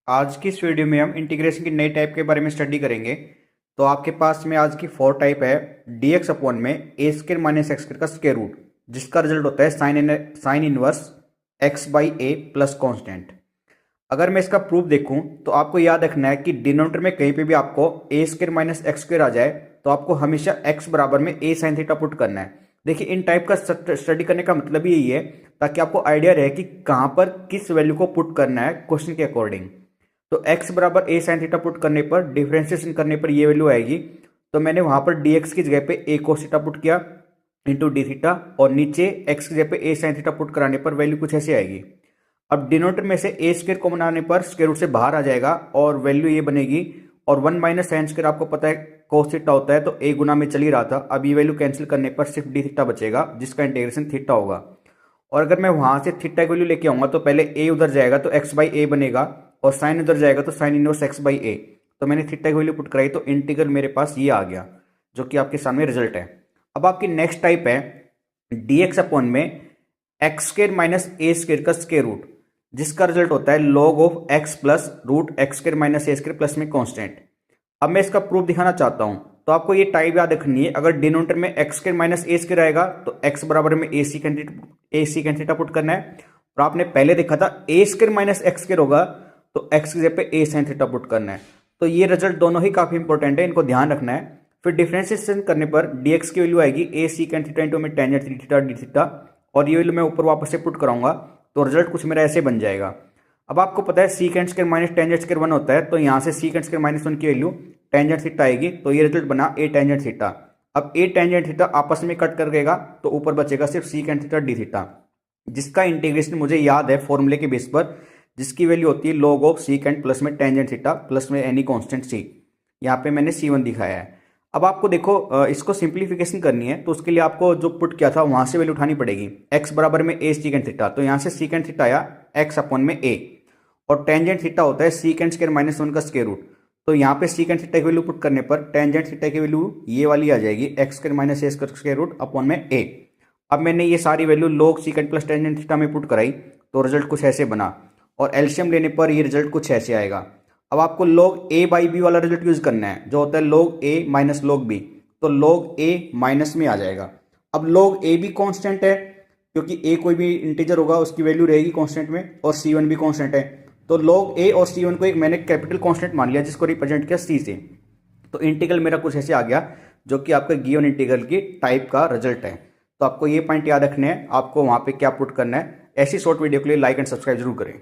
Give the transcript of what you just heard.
आज की इस वीडियो में हम इंटीग्रेशन की नई टाइप के बारे में स्टडी करेंगे। तो आपके पास में आज की 4 टाइप है डी एक्स अपॉन में ए स्क्र माइनस एक्स स्क्र का स्क्वायर रूट, जिसका रिजल्ट होता है sine inverse x by A plus constant. अगर मैं इसका प्रूफ देखूं तो आपको याद रखना है कि डिनोमिनेटर में कहीं पे भी आपको ए स्क्र माइनस एक्स स्क्र आ जाए तो आपको हमेशा एक्स बराबर में ए साइन थीटा पुट करना है। देखिए, इन टाइप का स्टडी करने का मतलब ही यही है ताकि आपको आइडिया रहे कि कहां पर किस वैल्यू को पुट करना है क्वेश्चन के अकॉर्डिंग। तो x बराबर ए साइन थीटा पुट करने पर, डिफरेंशिएशन करने पर ये वैल्यू आएगी। तो मैंने वहां पर dx की जगह पे a cos थीटा पुट किया इंटू डी थीटा, और नीचे x की जगह पे a साइन थीटा पुट कराने पर वैल्यू कुछ ऐसे आएगी। अब डिनोमिनेटर में से a स्क्वायर कॉमन आने पर स्क्वायर रूट से बाहर आ जाएगा और वैल्यू ये बनेगी। और 1 माइनस साइन स्क्वायर आपको पता है cos थीटा होता है, तो a गुना में चल ही रहा था। अब ये वैल्यू कैंसिल करने पर सिर्फ डी थीटा बचेगा, जिसका इंटीग्रेशन थीटा होगा। और अगर मैं वहां से थीटा की वैल्यू लेके आऊंगा तो पहले a उधर जाएगा तो x बाई ए बनेगा, और साइन उधर जाएगा तो साइन इनवर्स एक्स बाई ए। तो मैंने थीटा की वैल्यू पुट कराई तो इंटीग्रल मेरे पास ये आ गया, जो कि आपके सामने रिजल्ट है। अब आपकी नेक्स्ट टाइप है डी एक्स अपॉन में X square minus A square का स्क्वायर रूट, जिसका रिजल्ट होता है log of X plus root X square minus A square plus में कॉन्स्टेंट। अब मैं इसका प्रूफ दिखाना चाहता हूं, तो आपको ये टाइप याद रखनी है। अगर डिनोमिनेटर में X square minus A square आएगा तो एक्स बराबर में ए सीकेंड थीटा पुट करना है। और आपने पहले देखा था ए स्क्र माइनस एक्स स्क्र होगा तो एक्स की जगह पे ए साइन थीटा पुट करना है। तो ये रिजल्ट दोनों ही काफी इंपॉर्टेंट है, इनको ध्यान रखना है। फिर डिफरेंशिएशन करने पर dx की वैल्यू आएगी ए सीकेंड थीटा इंटू में टेंजेंट थीटा डी थीटा, और ये वैल्यू मैं ऊपर वापस से पुट कराऊंगा तो रिजल्ट कुछ मेरा ऐसे बन जाएगा। अब आपको पता है secant square minus tangent square 1 होता है, तो यहाँ से सीकेंड स्क्वायर माइनस 1 की वैल्यू टेंजेंट थीटा आएगी, तो ये रिजल्ट बना ए टेंजेंट थीटा। अब ए टेंजेंट थीटा आपस में कट कर देगा तो ऊपर बचेगा सिर्फ सीकेंड थीटा डी थीटा, जिसका इंटीग्रेशन मुझे याद है फॉर्मूले के बेस पर, जिसकी वैल्यू होती है log ऑफ सीकेंड प्लस में टेंजेंट थीटा प्लस में एनी कांस्टेंट सी। यहाँ पे मैंने C1 दिखाया है। अब आपको देखो इसको सिंप्लीफिकेशन करनी है, तो उसके लिए आपको जो पुट किया था वहां से वैल्यू उठानी पड़ेगी। x बराबर में a सीकेंड थीटा, तो यहाँ से सीकेंड थीटा आया x अपॉन में a, और टेंजेंट थीटा होता है सीकेंड स्क्वायर माइनस 1 का स्क्वायर रूट। तो यहाँ पे सीकेंड थीटा की वैल्यू पुट करने पर टेंजेंट थीटा की वैल्यू ये वाली आ जाएगी एक्स स्क्वायर माइनस ए स्क्वायर रूट अपॉन में a। अब मैंने ये सारी value log सीकेंड plus tangent theta में पुट कराई तो रिजल्ट कुछ ऐसे बना, और एलसीएम लेने पर ये रिजल्ट कुछ ऐसे आएगा। अब आपको log a बाई बी वाला रिजल्ट यूज करना है, जो होता है log a minus log b, तो log a माइनस में आ जाएगा। अब log a भी कांस्टेंट है, क्योंकि a कोई भी इंटीजर होगा उसकी वैल्यू रहेगी कांस्टेंट में, और c1 भी कांस्टेंट है। तो log a और c1 को एक मैंने कैपिटल कांस्टेंट मान लिया, जिसको रिप्रेजेंट किया c से। तो इंटीग्रल मेरा कुछ ऐसे आ गया, जो कि आपका गिवन इंटीग्रल की टाइप का रिजल्ट है। तो आपको ये पॉइंट याद रखने हैं, आपको वहां पे क्या पुट करना है। ऐसी शॉर्ट वीडियो के लिए लाइक एंड सब्सक्राइब जरूर करें।